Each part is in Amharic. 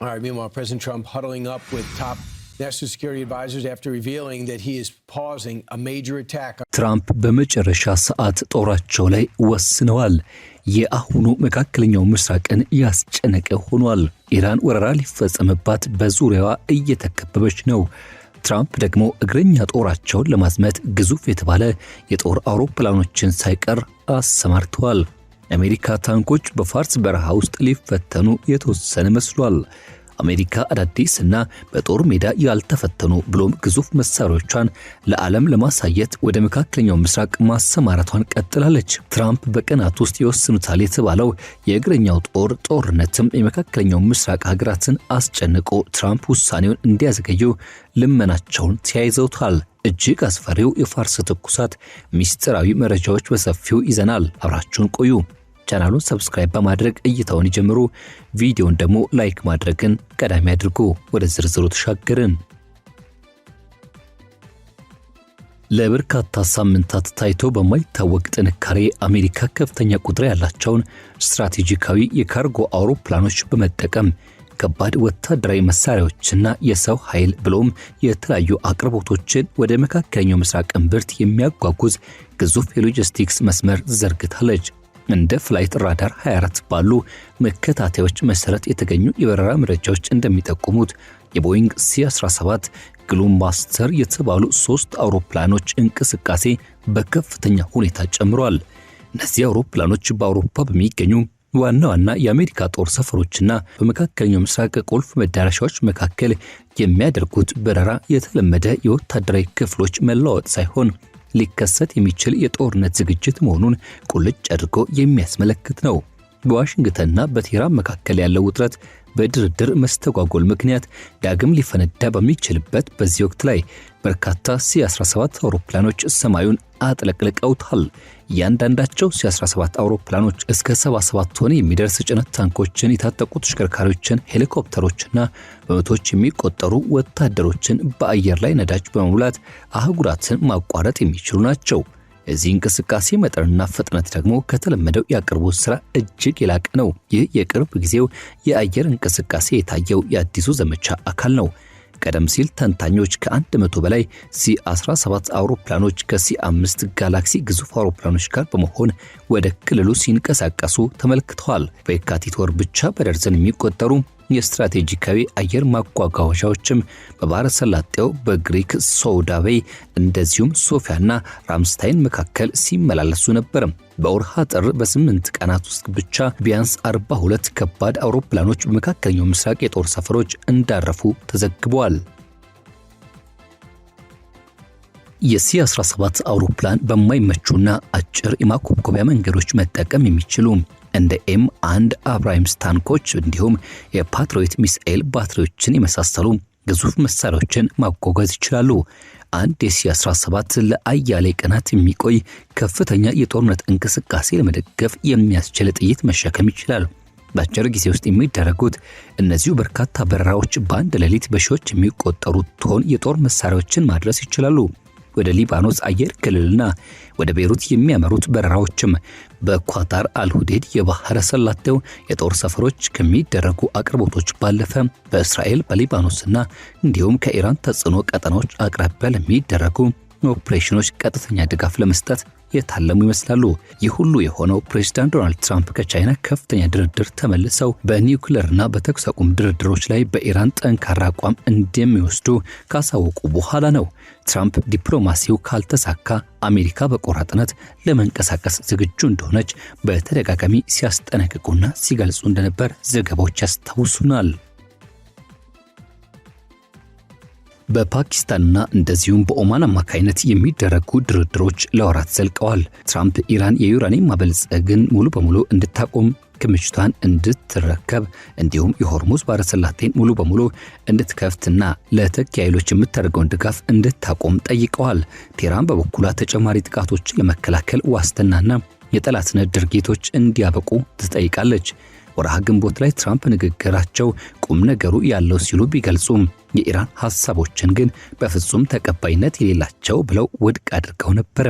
All right, meanwhile, President Trump huddling up with top national security advisors after revealing that he is pausing a major attack. ትራምፕ በመጨረሻ ሰዓት ጦራቸው ላይ ወስነዋል። የአሁኑ መካከለኛው ምስራቅን ያስጨነቀ ሆኗል። ኢራን ወረራ ሊፈጸምባት በዙሪያዋ እየተከበበች ነው። ትራምፕ ደግሞ እግረኛ ጦራቸውን ለማዝመት ግዙፍ የተባለ የጦር አውሮፕላኖችን ሳይቀር አሰማርተዋል። አሜሪካ ታንኮች በፋርስ በረሃ ውስጥ ሊፈተኑ የተወሰነ መስሏል። አሜሪካ አዳዲስና በጦር ሜዳ ያልተፈተኑ ብሎም ግዙፍ መሳሪያዎቿን ለዓለም ለማሳየት ወደ መካከለኛው ምስራቅ ማሰማራቷን ቀጥላለች። ትራምፕ በቀናት ውስጥ ይወስኑታል የተባለው የእግረኛው ጦርነትም የመካከለኛው ምስራቅ ሀገራትን አስጨንቆ ትራምፕ ውሳኔውን እንዲያዘገዩ ልመናቸውን ተያይዘውታል። እጅግ አስፈሪው የፋርስ ትኩሳት ሚስጥራዊ መረጃዎች በሰፊው ይዘናል። አብራችሁን ቆዩ። ቻናሉን ሰብስክራይብ በማድረግ እይታውን ይጀምሩ። ቪዲዮውን ደግሞ ላይክ ማድረግን ቀዳሚ አድርጉ። ወደ ዝርዝሩ ተሻገርን። ለበርካታ ሳምንታት ታይቶ በማይታወቅ ጥንካሬ አሜሪካ ከፍተኛ ቁጥር ያላቸውን ስትራቴጂካዊ የካርጎ አውሮፕላኖች በመጠቀም ከባድ ወታደራዊ መሳሪያዎችና የሰው ኃይል ብሎም የተለያዩ አቅርቦቶችን ወደ መካከለኛው ምስራቅ እምብርት የሚያጓጉዝ ግዙፍ የሎጂስቲክስ መስመር ዘርግታለች። እንደ ፍላይት ራዳር 24 ባሉ መከታተያዎች መሰረት የተገኙ የበረራ መረጃዎች እንደሚጠቁሙት የቦይንግ C-17 ግሎባስተር የተባሉ 3 አውሮፕላኖች እንቅስቃሴ በከፍተኛ ሁኔታ ጨምሯል። እነዚህ አውሮፕላኖች በአውሮፓ በሚገኙ ዋና ዋና የአሜሪካ ጦር ሰፈሮችና በመካከለኛው ምስራቅ ቁልፍ መዳረሻዎች መካከል የሚያደርጉት በረራ የተለመደ የወታደራዊ ክፍሎች መለዋወጥ ሳይሆን ሊከሰት የሚችል የጦርነት ዝግጅት መሆኑን ቁልጭ አድርጎ የሚያስመለክት ነው። በዋሽንግተንና በቴህራን መካከል ያለው ውጥረት በድርድር መስተጓጎል ምክንያት ዳግም ሊፈነዳ በሚችልበት በዚህ ወቅት ላይ በርካታ C-17 አውሮፕላኖች ሰማዩን አጥለቅልቀውታል። እያንዳንዳቸው C-17 አውሮፕላኖች እስከ 77 ቶን የሚደርስ ጭነት ታንኮችን፣ የታጠቁ ተሽከርካሪዎችን፣ ሄሊኮፕተሮችና በመቶዎች የሚቆጠሩ ወታደሮችን በአየር ላይ ነዳጅ በመሙላት አህጉራትን ማቋረጥ የሚችሉ ናቸው። የዚህ እንቅስቃሴ መጠንና ፍጥነት ደግሞ ከተለመደው የአቅርቦት ስራ እጅግ የላቀ ነው። ይህ የቅርብ ጊዜው የአየር እንቅስቃሴ የታየው የአዲሱ ዘመቻ አካል ነው። ቀደም ሲል ተንታኞች ከ100 በላይ C-17 አውሮፕላኖች ከC-5 ጋላክሲ ግዙፍ አውሮፕላኖች ጋር በመሆን ወደ ክልሉ ሲንቀሳቀሱ ተመልክተዋል። በየካቲት ወር ብቻ በደርዘን የሚቆጠሩ የስትራቴጂካዊ አየር ማጓጓዣዎችም በባህረ ሰላጤው በግሪክ ሶውዳቤይ እንደዚሁም ሶፊያና ራምስታይን መካከል ሲመላለሱ ነበር። በወርሃ ጥር በ8 ቀናት ውስጥ ብቻ ቢያንስ 42 ከባድ አውሮፕላኖች በመካከለኛው ምስራቅ የጦር ሰፈሮች እንዳረፉ ተዘግበዋል። የC-17 አውሮፕላን በማይመቹና አጭር የማኮብኮቢያ መንገዶች መጠቀም የሚችሉ እንደ M1 አብራምስ ታንኮች እንዲሁም የፓትሪዮት ሚሳኤል ባትሪዎችን የመሳሰሉ ግዙፍ መሳሪያዎችን ማጓጓዝ ይችላሉ። አንድ የC-17 ለአያሌ ቀናት የሚቆይ ከፍተኛ የጦርነት እንቅስቃሴ ለመደገፍ የሚያስችል ጥይት መሸከም ይችላል። በአጭር ጊዜ ውስጥ የሚደረጉት እነዚሁ በርካታ በረራዎች በአንድ ሌሊት በሺዎች የሚቆጠሩ ቶን የጦር መሳሪያዎችን ማድረስ ይችላሉ። ወደ ሊባኖስ አየር ክልልና ወደ ቤይሩት የሚያመሩት በረራዎችም በኳታር አልሁዴድ የባህረ ሰላጤው የጦር ሰፈሮች ከሚደረጉ አቅርቦቶች ባለፈ በእስራኤል በሊባኖስና እንዲሁም ከኢራን ተጽዕኖ ቀጠናዎች አቅራቢያ ለሚደረጉ ኦፕሬሽኖች ቀጥተኛ ድጋፍ ለመስጠት የታለሙ ይመስላሉ። ይህ ሁሉ የሆነው ፕሬዝዳንት ዶናልድ ትራምፕ ከቻይና ከፍተኛ ድርድር ተመልሰው በኒውክሌርና በተኩስ አቁም ድርድሮች ላይ በኢራን ጠንካራ አቋም እንደሚወስዱ ካሳወቁ በኋላ ነው። ትራምፕ ዲፕሎማሲው ካልተሳካ አሜሪካ በቆራጥነት ለመንቀሳቀስ ዝግጁ እንደሆነች በተደጋጋሚ ሲያስጠነቅቁና ሲገልጹ እንደነበር ዘገባዎች ያስታውሱናል። በፓኪስታንና እንደዚሁም በኦማን አማካይነት የሚደረጉ ድርድሮች ለወራት ዘልቀዋል። ትራምፕ ኢራን የዩራኒየም ማበልጸግን ሙሉ በሙሉ እንድታቆም፣ ክምችቷን እንድትረከብ እንዲሁም የሆርሙዝ ባህረ ሰላጤን ሙሉ በሙሉ እንድትከፍትና ለተኪ ኃይሎች የምታደርገውን ድጋፍ እንድታቆም ጠይቀዋል። ቴህራን በበኩሏ ተጨማሪ ጥቃቶችን ለመከላከል ዋስትናና የጠላትነት ድርጊቶች እንዲያበቁ ትጠይቃለች። ወርሃ ግንቦት ላይ ትራምፕ ንግግራቸው ቁም ነገሩ ያለው ሲሉ ቢገልጹም የኢራን ሐሳቦችን ግን በፍጹም ተቀባይነት የሌላቸው ብለው ውድቅ አድርገው ነበር።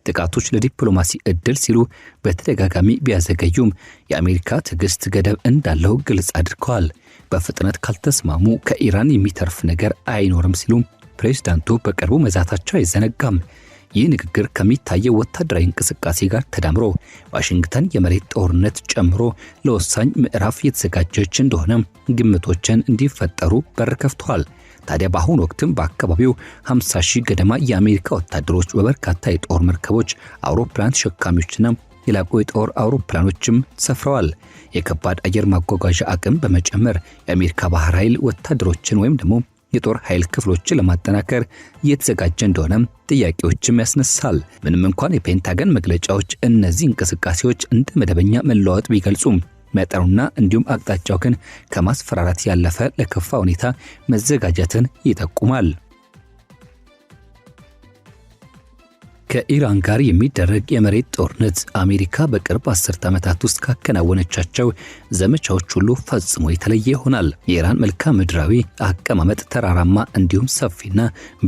ጥቃቶች ለዲፕሎማሲ እድል ሲሉ በተደጋጋሚ ቢያዘገዩም የአሜሪካ ትዕግስት ገደብ እንዳለው ግልጽ አድርገዋል። በፍጥነት ካልተስማሙ ከኢራን የሚተርፍ ነገር አይኖርም ሲሉ ፕሬዝዳንቱ በቅርቡ መዛታቸው አይዘነጋም። ይህ ንግግር ከሚታየው ወታደራዊ እንቅስቃሴ ጋር ተዳምሮ ዋሽንግተን የመሬት ጦርነት ጨምሮ ለወሳኝ ምዕራፍ የተዘጋጀች እንደሆነ ግምቶችን እንዲፈጠሩ በር ከፍቷል። ታዲያ በአሁኑ ወቅትም በአካባቢው 50,000 ገደማ የአሜሪካ ወታደሮች በበርካታ የጦር መርከቦች፣ አውሮፕላን ተሸካሚዎችና የላቁ የጦር አውሮፕላኖችም ሰፍረዋል። የከባድ አየር ማጓጓዣ አቅም በመጨመር የአሜሪካ ባህር ኃይል ወታደሮችን ወይም ደግሞ የጦር ኃይል ክፍሎችን ለማጠናከር እየተዘጋጀ እንደሆነ ጥያቄዎችም ያስነሳል። ምንም እንኳን የፔንታገን መግለጫዎች እነዚህ እንቅስቃሴዎች እንደ መደበኛ መለዋወጥ ቢገልጹም መጠኑና እንዲሁም አቅጣጫው ግን ከማስፈራራት ያለፈ ለከፋ ሁኔታ መዘጋጀትን ይጠቁማል። ከኢራን ጋር የሚደረግ የመሬት ጦርነት አሜሪካ በቅርብ 10 ዓመታት ውስጥ ካከናወነቻቸው ዘመቻዎች ሁሉ ፈጽሞ የተለየ ይሆናል። የኢራን መልክዓ ምድራዊ አቀማመጥ ተራራማ እንዲሁም ሰፊና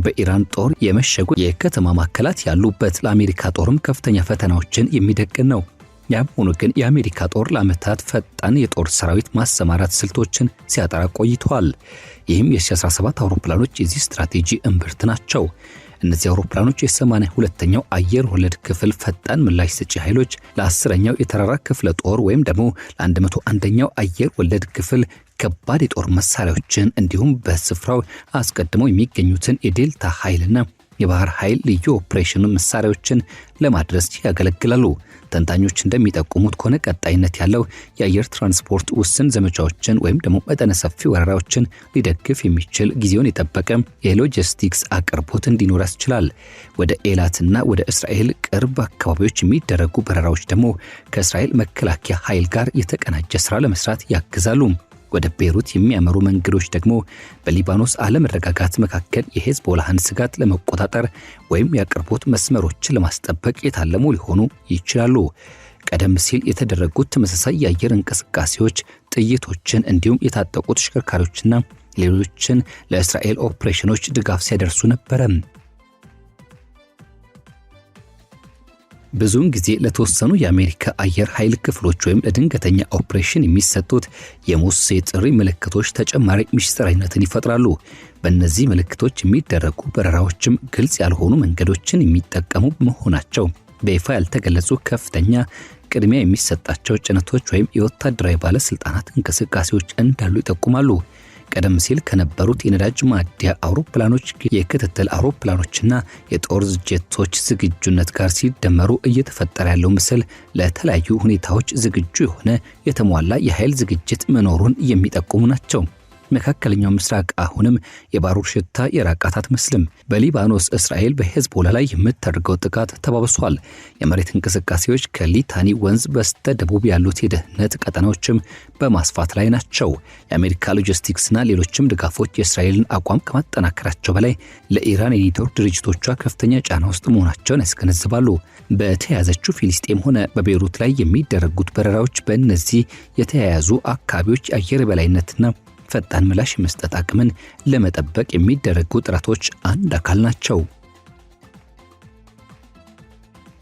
በኢራን ጦር የመሸጉ የከተማ ማዕከላት ያሉበት ለአሜሪካ ጦርም ከፍተኛ ፈተናዎችን የሚደቅን ነው። ያም ሆኖ ግን የአሜሪካ ጦር ለዓመታት ፈጣን የጦር ሰራዊት ማሰማራት ስልቶችን ሲያጠራ ቆይቷል። ይህም የC-17 አውሮፕላኖች የዚህ ስትራቴጂ እምብርት ናቸው። እነዚህ አውሮፕላኖች የ82ኛው አየር ወለድ ክፍል ፈጣን ምላሽ ሰጪ ኃይሎች፣ ለ10ኛው የተራራ ክፍለ ጦር ወይም ደግሞ ለ101ኛው አየር ወለድ ክፍል ከባድ የጦር መሳሪያዎችን እንዲሁም በስፍራው አስቀድመው የሚገኙትን የዴልታ ኃይልና የባህር ኃይል ልዩ ኦፕሬሽን መሳሪያዎችን ለማድረስ ያገለግላሉ። ተንታኞች እንደሚጠቁሙት ከሆነ ቀጣይነት ያለው የአየር ትራንስፖርት ውስን ዘመቻዎችን ወይም ደግሞ መጠነ ሰፊ ወረራዎችን ሊደግፍ የሚችል ጊዜውን የጠበቀ የሎጂስቲክስ አቅርቦት እንዲኖር ያስችላል። ወደ ኤላትና ወደ እስራኤል ቅርብ አካባቢዎች የሚደረጉ በረራዎች ደግሞ ከእስራኤል መከላከያ ኃይል ጋር የተቀናጀ ስራ ለመስራት ያግዛሉ። ወደ ቤሩት የሚያመሩ መንገዶች ደግሞ በሊባኖስ አለመረጋጋት መካከል የሄዝቦላህን ስጋት ለመቆጣጠር ወይም የአቅርቦት መስመሮችን ለማስጠበቅ የታለሙ ሊሆኑ ይችላሉ። ቀደም ሲል የተደረጉት ተመሳሳይ የአየር እንቅስቃሴዎች ጥይቶችን እንዲሁም የታጠቁ ተሽከርካሪዎችና ሌሎችን ለእስራኤል ኦፕሬሽኖች ድጋፍ ሲያደርሱ ነበረ። ብዙውን ጊዜ ለተወሰኑ የአሜሪካ አየር ኃይል ክፍሎች ወይም ለድንገተኛ ኦፕሬሽን የሚሰጡት የሙሴ ጥሪ ምልክቶች ተጨማሪ ምስጢራዊነትን ይፈጥራሉ። በእነዚህ ምልክቶች የሚደረጉ በረራዎችም ግልጽ ያልሆኑ መንገዶችን የሚጠቀሙ መሆናቸው በይፋ ያልተገለጹ ከፍተኛ ቅድሚያ የሚሰጣቸው ጭነቶች ወይም የወታደራዊ ባለስልጣናት እንቅስቃሴዎች እንዳሉ ይጠቁማሉ። ቀደም ሲል ከነበሩት የነዳጅ ማደያ አውሮፕላኖች፣ የክትትል አውሮፕላኖችና የጦር ጀቶች ዝግጁነት ጋር ሲደመሩ እየተፈጠረ ያለው ምስል ለተለያዩ ሁኔታዎች ዝግጁ የሆነ የተሟላ የኃይል ዝግጅት መኖሩን የሚጠቁሙ ናቸው። መካከለኛው ምስራቅ አሁንም የባሩር ሽታ የራቃት አትመስልም። በሊባኖስ እስራኤል በሄዝቦላ ላይ የምታደርገው ጥቃት ተባብሷል። የመሬት እንቅስቃሴዎች ከሊታኒ ወንዝ በስተደቡብ ያሉት የደህንነት ቀጠናዎችም በማስፋት ላይ ናቸው። የአሜሪካ ሎጂስቲክስና ሌሎችም ድጋፎች የእስራኤልን አቋም ከማጠናከራቸው በላይ ለኢራን የኔትወርክ ድርጅቶቿ ከፍተኛ ጫና ውስጥ መሆናቸውን ያስገነዝባሉ። በተያያዘችው ፊሊስጤም ሆነ በቤይሩት ላይ የሚደረጉት በረራዎች በእነዚህ የተያያዙ አካባቢዎች የአየር በላይነትና ፈጣን ምላሽ መስጠት አቅምን ለመጠበቅ የሚደረጉ ጥረቶች አንድ አካል ናቸው።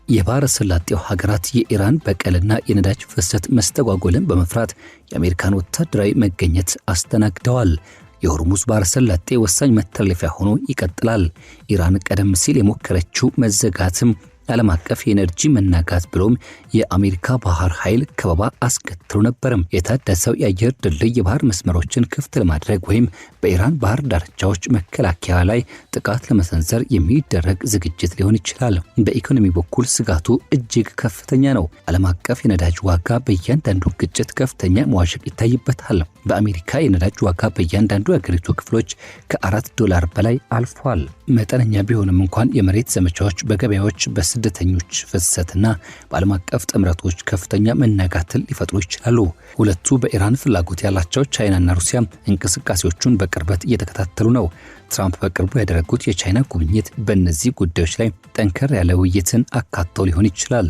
የባህረ ሰላጤው ሀገራት የኢራን በቀልና የነዳጅ ፍሰት መስተጓጎልን በመፍራት የአሜሪካን ወታደራዊ መገኘት አስተናግደዋል። የሆርሙዝ ባህረ ሰላጤ ወሳኝ መተላለፊያ ሆኖ ይቀጥላል። ኢራን ቀደም ሲል የሞከረችው መዘጋትም ዓለም አቀፍ የኤነርጂ መናጋት ብሎም የአሜሪካ ባህር ኃይል ከበባ አስከትሎ ነበርም። የታደሰው የአየር ድልድይ የባህር መስመሮችን ክፍት ለማድረግ ወይም በኢራን ባህር ዳርቻዎች መከላከያ ላይ ጥቃት ለመሰንዘር የሚደረግ ዝግጅት ሊሆን ይችላል። በኢኮኖሚ በኩል ስጋቱ እጅግ ከፍተኛ ነው። ዓለም አቀፍ የነዳጅ ዋጋ በእያንዳንዱ ግጭት ከፍተኛ መዋዠቅ ይታይበታል። በአሜሪካ የነዳጅ ዋጋ በእያንዳንዱ የአገሪቱ ክፍሎች $4 በላይ አልፏል። መጠነኛ ቢሆንም እንኳን የመሬት ዘመቻዎች በገበያዎች በስደተኞች ፍሰትና በዓለም አቀፍ ጥምረቶች ከፍተኛ መናጋትን ሊፈጥሩ ይችላሉ። ሁለቱ በኢራን ፍላጎት ያላቸው ቻይናና ሩሲያ እንቅስቃሴዎቹን በቅርበት እየተከታተሉ ነው። ትራምፕ በቅርቡ ያደረጉት የቻይና ጉብኝት በእነዚህ ጉዳዮች ላይ ጠንከር ያለ ውይይትን አካቶ ሊሆን ይችላል።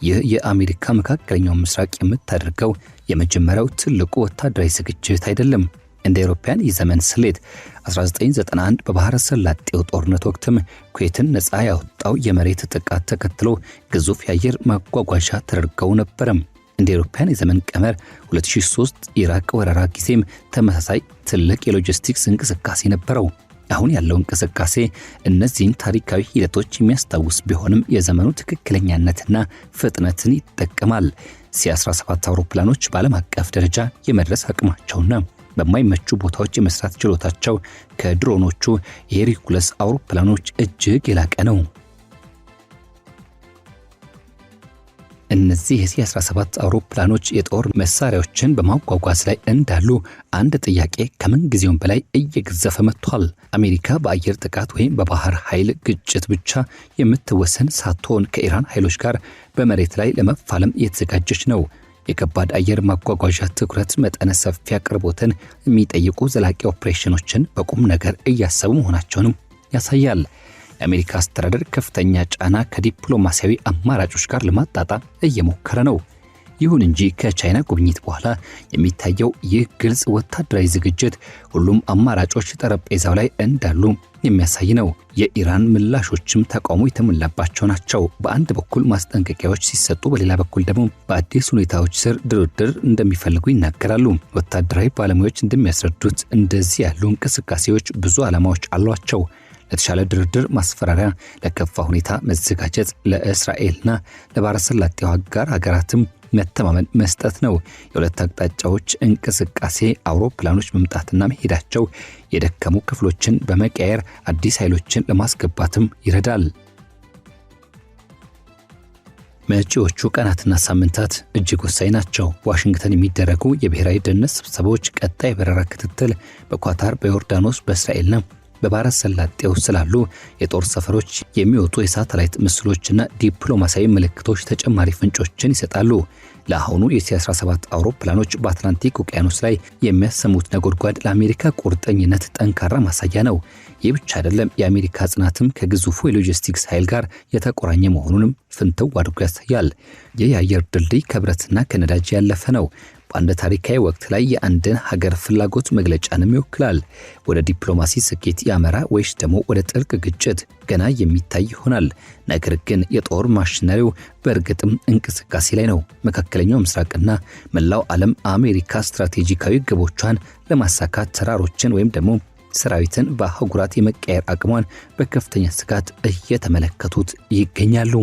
ይህ የአሜሪካ መካከለኛው ምስራቅ የምታደርገው የመጀመሪያው ትልቁ ወታደራዊ ዝግጅት አይደለም። እንደ አውሮፓውያን የዘመን ስሌት 1991 በባህረ ሰላጤው ጦርነት ወቅትም ኩዌትን ነፃ ያወጣው የመሬት ጥቃት ተከትሎ ግዙፍ የአየር ማጓጓዣ ተደርገው ነበርም። እንደ አውሮፓውያን የዘመን ቀመር 2003 ኢራቅ ወረራ ጊዜም ተመሳሳይ ትልቅ የሎጂስቲክስ እንቅስቃሴ ነበረው። አሁን ያለው እንቅስቃሴ እነዚህን ታሪካዊ ሂደቶች የሚያስታውስ ቢሆንም የዘመኑ ትክክለኛነትና ፍጥነትን ይጠቀማል። C-17 አውሮፕላኖች በዓለም አቀፍ ደረጃ የመድረስ አቅማቸውና በማይመቹ ቦታዎች የመስራት ችሎታቸው ከድሮኖቹ የሄርኩለስ አውሮፕላኖች እጅግ የላቀ ነው። እነዚህ የC-17 አውሮፕላኖች የጦር መሳሪያዎችን በማጓጓዝ ላይ እንዳሉ አንድ ጥያቄ ከምን ጊዜውም በላይ እየገዘፈ መጥቷል። አሜሪካ በአየር ጥቃት ወይም በባህር ኃይል ግጭት ብቻ የምትወሰን ሳትሆን ከኢራን ኃይሎች ጋር በመሬት ላይ ለመፋለም እየተዘጋጀች ነው። የከባድ አየር ማጓጓዣ ትኩረት መጠነ ሰፊ አቅርቦትን የሚጠይቁ ዘላቂ ኦፕሬሽኖችን በቁም ነገር እያሰቡ መሆናቸውንም ያሳያል። የአሜሪካ አስተዳደር ከፍተኛ ጫና ከዲፕሎማሲያዊ አማራጮች ጋር ለማጣጣም እየሞከረ ነው። ይሁን እንጂ ከቻይና ጉብኝት በኋላ የሚታየው ይህ ግልጽ ወታደራዊ ዝግጅት ሁሉም አማራጮች ጠረጴዛው ላይ እንዳሉ የሚያሳይ ነው። የኢራን ምላሾችም ተቃውሞ የተሞላባቸው ናቸው። በአንድ በኩል ማስጠንቀቂያዎች ሲሰጡ፣ በሌላ በኩል ደግሞ በአዲስ ሁኔታዎች ስር ድርድር እንደሚፈልጉ ይናገራሉ። ወታደራዊ ባለሙያዎች እንደሚያስረዱት እንደዚህ ያሉ እንቅስቃሴዎች ብዙ ዓላማዎች አሏቸው። ለተሻለ ድርድር ማስፈራሪያ፣ ለከፋ ሁኔታ መዘጋጀት፣ ለእስራኤልና ለባሕረ ሰላጤው አጋር ሀገራትም መተማመን መስጠት ነው። የሁለት አቅጣጫዎች እንቅስቃሴ አውሮፕላኖች መምጣትና መሄዳቸው የደከሙ ክፍሎችን በመቀየር አዲስ ኃይሎችን ለማስገባትም ይረዳል። መጪዎቹ ቀናትና ሳምንታት እጅግ ወሳኝ ናቸው። ዋሽንግተን የሚደረጉ የብሔራዊ ደህንነት ስብሰባዎች፣ ቀጣይ በረራ ክትትል፣ በኳታር፣ በዮርዳኖስ፣ በእስራኤልና በባሕረ ሰላጤው ስላሉ የጦር ሰፈሮች የሚወጡ የሳተላይት ምስሎችና ዲፕሎማሲያዊ ምልክቶች ተጨማሪ ፍንጮችን ይሰጣሉ። ለአሁኑ የC-17 አውሮፕላኖች በአትላንቲክ ውቅያኖስ ላይ የሚያሰሙት ነጎድጓድ ለአሜሪካ ቁርጠኝነት ጠንካራ ማሳያ ነው። ይህ ብቻ አይደለም። የአሜሪካ ጽናትም ከግዙፉ የሎጂስቲክስ ኃይል ጋር የተቆራኘ መሆኑንም ፍንትው አድርጎ ያሳያል። ይህ የአየር ድልድይ ከብረትና ከነዳጅ ያለፈ ነው። በአንድ ታሪካዊ ወቅት ላይ የአንድን ሀገር ፍላጎት መግለጫንም ይወክላል። ወደ ዲፕሎማሲ ስኬት ያመራ ወይስ ደግሞ ወደ ጥልቅ ግጭት ገና የሚታይ ይሆናል። ነገር ግን የጦር ማሽነሪው በእርግጥም እንቅስቃሴ ላይ ነው። መካከለኛው ምስራቅና መላው ዓለም አሜሪካ ስትራቴጂካዊ ግቦቿን ለማሳካት ተራሮችን ወይም ደግሞ ሰራዊትን በአህጉራት የመቀየር አቅሟን በከፍተኛ ስጋት እየተመለከቱት ይገኛሉ።